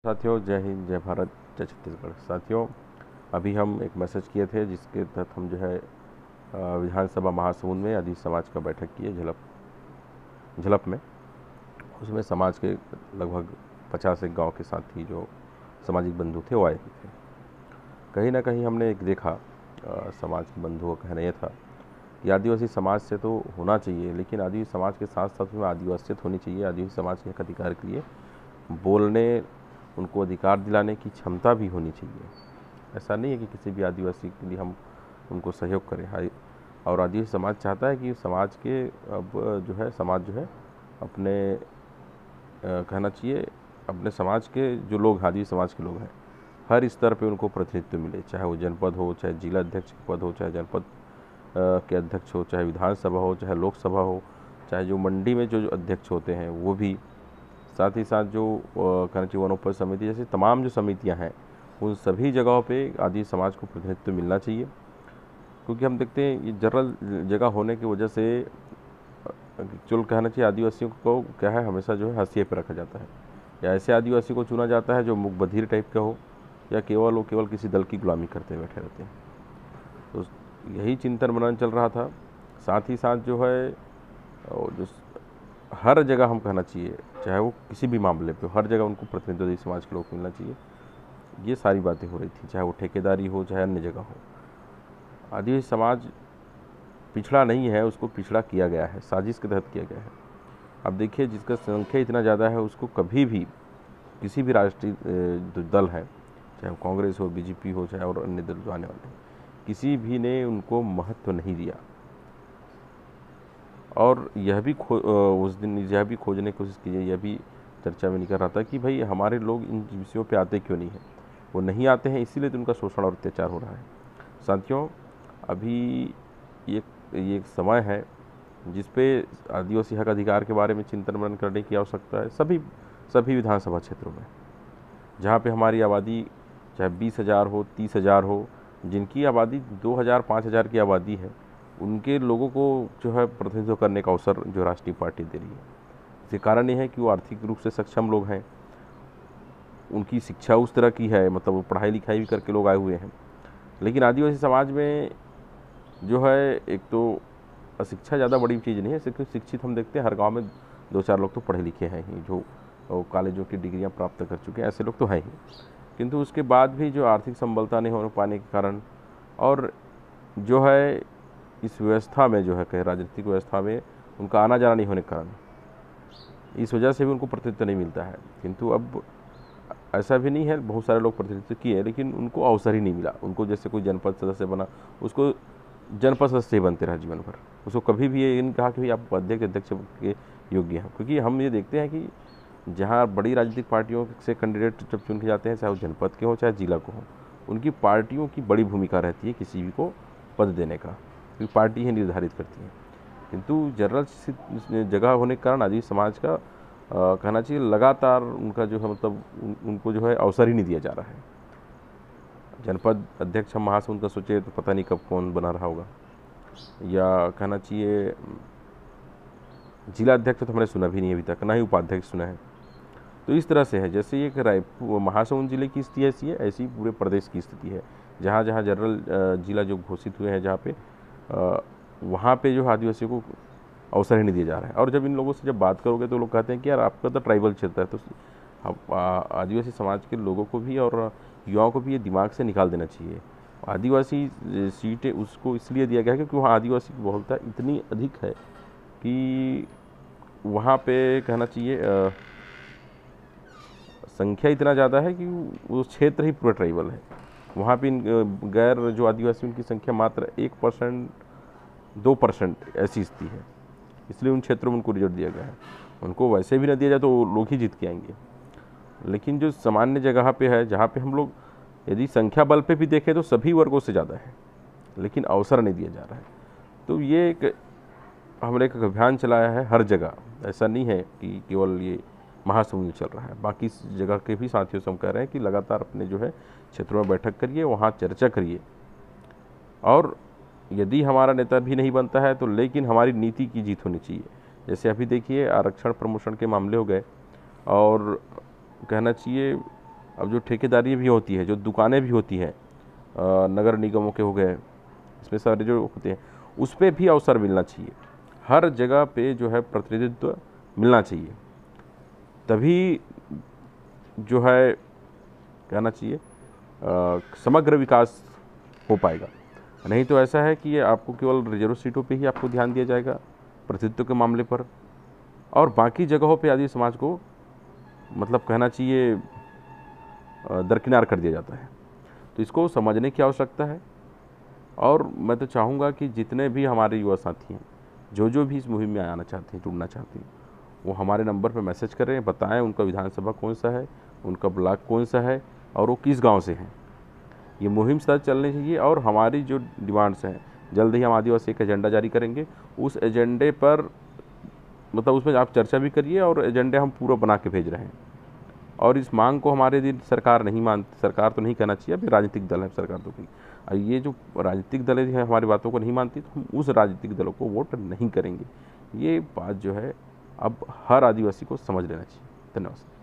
साथियों, जय हिंद, जय भारत, जय छत्तीसगढ़। साथियों, अभी हम एक मैसेज किए थे जिसके तहत हम जो है विधानसभा महासमुंद में आदिवासी समाज का बैठक किए झलप में। उसमें समाज के लगभग 50 एक गांव के साथी जो सामाजिक बंधु थे वो आए थे। कहीं ना कहीं हमने एक देखा, समाज के बंधुओं का कहना यह था कि आदिवासी समाज से तो होना चाहिए, लेकिन आदिवासी समाज के साथ साथ उसमें आदिवासियत होनी चाहिए। आदिवासी समाज के हक अधिकार के लिए बोलने, उनको अधिकार दिलाने की क्षमता भी होनी चाहिए। ऐसा नहीं है कि किसी भी आदिवासी के लिए हम उनको सहयोग करें। और आदिवासी समाज चाहता है कि समाज के समाज जो है अपने कहना चाहिए अपने समाज के जो लोग आदिवासी समाज के लोग हैं, हर स्तर पे उनको प्रतिनिधित्व मिले, चाहे वो जनपद हो, चाहे जिला अध्यक्ष के पद हो, चाहे जनपद के अध्यक्ष हो, चाहे विधानसभा हो, चाहे लोकसभा हो, चाहे जो मंडी में जो अध्यक्ष होते हैं वो भी, साथ ही साथ जो कहना चाहिए वनोपज समिति जैसी तमाम जो समितियां हैं, उन सभी जगहों पे आदिवासी समाज को प्रतिनिधित्व मिलना चाहिए। क्योंकि हम देखते हैं ये जनरल जगह होने की वजह से चुल कहना चाहिए आदिवासियों को क्या है, हमेशा जो है हाशिए पर रखा जाता है, या ऐसे आदिवासी को चुना जाता है जो मुख बधिर टाइप का हो, या केवल किसी दल की गुलामी करते बैठे रहते हैं। तो यही चिंतन मनन चल रहा था। साथ ही साथ जो है जो हर जगह हम कहना चाहिए, चाहे वो किसी भी मामले पे, हर जगह उनको प्रतिनिधित्व समाज के लोग को मिलना चाहिए। ये सारी बातें हो रही थी, चाहे वो ठेकेदारी हो, चाहे अन्य जगह हो। आदिवासी समाज पिछड़ा नहीं है, उसको पिछड़ा किया गया है, साजिश के तहत किया गया है। अब देखिए, जिसका संख्या इतना ज़्यादा है उसको कभी भी किसी भी राष्ट्रीय दल है, चाहे वो कांग्रेस हो, बीजेपी हो, चाहे और अन्य दल जो आने वाले हैं, किसी भी ने उनको महत्व नहीं दिया। और यह भी उस दिन यह भी खोजने की कोशिश की, यह भी चर्चा में निकल रहा था कि भाई हमारे लोग इन विषयों पे आते क्यों नहीं हैं। वो नहीं आते हैं इसीलिए तो उनका शोषण और अत्याचार हो रहा है। साथियों, अभी ये एक समय है जिस पे आदिवासी हक अधिकार के बारे में चिंतन मनन करने की आवश्यकता है। सभी विधानसभा क्षेत्रों में जहाँ पे हमारी आबादी चाहे 20,000 हो, 30,000 हो, जिनकी आबादी 2,000 5,000 की आबादी है, उनके लोगों को जो है प्रतिनिधित्व करने का अवसर जो राष्ट्रीय पार्टी दे रही है। इसके कारण ये है कि वो आर्थिक रूप से सक्षम लोग हैं, उनकी शिक्षा उस तरह की है, मतलब वो पढ़ाई लिखाई भी करके लोग आए हुए हैं। लेकिन आदिवासी समाज में जो है, एक तो शिक्षा ज़्यादा बड़ी चीज़ नहीं है, शिक्षित हम देखते हैं हर गाँव में 2-4 लोग तो पढ़े लिखे हैं ही, जो कॉलेजों की डिग्रियाँ प्राप्त कर चुके हैं, ऐसे लोग तो हैं ही। किंतु उसके बाद भी जो आर्थिक संबलता नहीं हो पाने के कारण, और जो है इस व्यवस्था में जो है कहीं राजनीतिक व्यवस्था में उनका आना जाना नहीं होने के कारण, इस वजह से भी उनको प्रतिनिधित्व नहीं मिलता है। किंतु अब ऐसा भी नहीं है, बहुत सारे लोग प्रतिनिधित्व किए लेकिन उनको अवसर ही नहीं मिला। उनको जैसे कोई जनपद सदस्य बना, उसको जनपद सदस्य ही बनते रहा जीवन भर। उसको कभी भी ये नहीं कहा कि भाई आप अध्यक्ष के योग्य हैं। क्योंकि हम ये देखते हैं कि जहाँ बड़ी राजनीतिक पार्टियों से कैंडिडेट जब चुन के जाते हैं, चाहे वो जनपद के हो चाहे जिला को हो, उनकी पार्टियों की बड़ी भूमिका रहती है किसी भी को पद देने का, क्योंकि पार्टी ही निर्धारित करती है। किंतु जनरल जगह होने के कारण आदिवासी समाज का कहना चाहिए लगातार उनका जो है मतलब उनको जो है अवसर ही नहीं दिया जा रहा है। जनपद अध्यक्ष हम महासमुंद का सोचे तो पता नहीं कब कौन बना रहा होगा, या कहना चाहिए जिला अध्यक्ष तो हमने सुना भी नहीं अभी तक, ना ही उपाध्यक्ष सुना है। तो इस तरह से है, जैसे एक रायपुर महासमुंद जिले की स्थिति ऐसी है, ऐसी पूरे प्रदेश की स्थिति है। जहाँ जहाँ जनरल जिला जो घोषित हुए हैं, जहाँ पे वहाँ पे जो आदिवासियों को अवसर ही नहीं दिया जा रहा है। और जब इन लोगों से जब बात करोगे तो लोग कहते हैं कि यार आपका तो ट्राइबल क्षेत्र है, तो आदिवासी समाज के लोगों को भी और युवाओं को भी ये दिमाग से निकाल देना चाहिए। आदिवासी सीटें उसको इसलिए दिया गया है क्योंकि वहाँ आदिवासी की बहुलता इतनी अधिक है कि वहाँ पे कहना चाहिए संख्या इतना ज़्यादा है कि वो क्षेत्र ही पूरा ट्राइबल है। वहाँ पे गैर जो आदिवासी उनकी संख्या मात्र 1% 2% ऐसी स्थिति है। इसलिए उन क्षेत्रों में उनको रिजर्व दिया गया है। उनको वैसे भी न दिया जाए तो लोग ही जीत के आएंगे। लेकिन जो सामान्य जगह पे है, जहाँ पे हम लोग यदि संख्या बल पे भी देखें तो सभी वर्गों से ज़्यादा है, लेकिन अवसर नहीं दिया जा रहा है। तो ये एक हमने एक अभियान चलाया है हर जगह। ऐसा नहीं है कि केवल ये महासमुंद में चल रहा है, बाकी जगह के भी साथियों से हम कह रहे हैं कि लगातार अपने जो है क्षेत्रों में बैठक करिए, वहाँ चर्चा करिए। और यदि हमारा नेता भी नहीं बनता है तो लेकिन हमारी नीति की जीत होनी चाहिए। जैसे अभी देखिए आरक्षण प्रमोशन के मामले हो गए, और कहना चाहिए अब जो ठेकेदारी भी होती है, जो दुकानें भी होती हैं, नगर निगमों के हो गए, इसमें सारे जो होते हैं, उस पर भी अवसर मिलना चाहिए। हर जगह पे जो है प्रतिनिधित्व मिलना चाहिए, तभी जो है कहना चाहिए समग्र विकास हो पाएगा। नहीं तो ऐसा है कि ये आपको केवल रिजर्व सीटों पे ही आपको ध्यान दिया जाएगा प्रतिनिधित्व के मामले पर, और बाकी जगहों पे आदिवासी समाज को मतलब कहना चाहिए दरकिनार कर दिया जाता है। तो इसको समझने की आवश्यकता है। और मैं तो चाहूँगा कि जितने भी हमारे युवा साथी हैं, जो भी इस मुहिम में आना चाहते हैं, जुड़ना चाहते हैं, वो हमारे नंबर पर मैसेज करें, बताएं उनका विधानसभा कौन सा है, उनका ब्लॉक कौन सा है और वो किस गांव से हैं। ये मुहिम साथ चलनी चाहिए। और हमारी जो डिमांड्स हैं, जल्द ही हम आदिवासी एक एजेंडा जारी करेंगे। उस एजेंडे पर मतलब उसमें आप चर्चा भी करिए, और एजेंडे हम पूरा बना के भेज रहे हैं। और इस मांग को हमारे दिन सरकार नहीं मानती, सरकार तो नहीं कहना चाहिए, अभी राजनीतिक दल है, सरकार तो नहीं। ये जो राजनीतिक दल है हमारी बातों को नहीं मानती, तो हम उस राजनीतिक दलों को वोट नहीं करेंगे। ये बात जो है अब हर आदिवासी को समझ लेना चाहिए। धन्यवाद।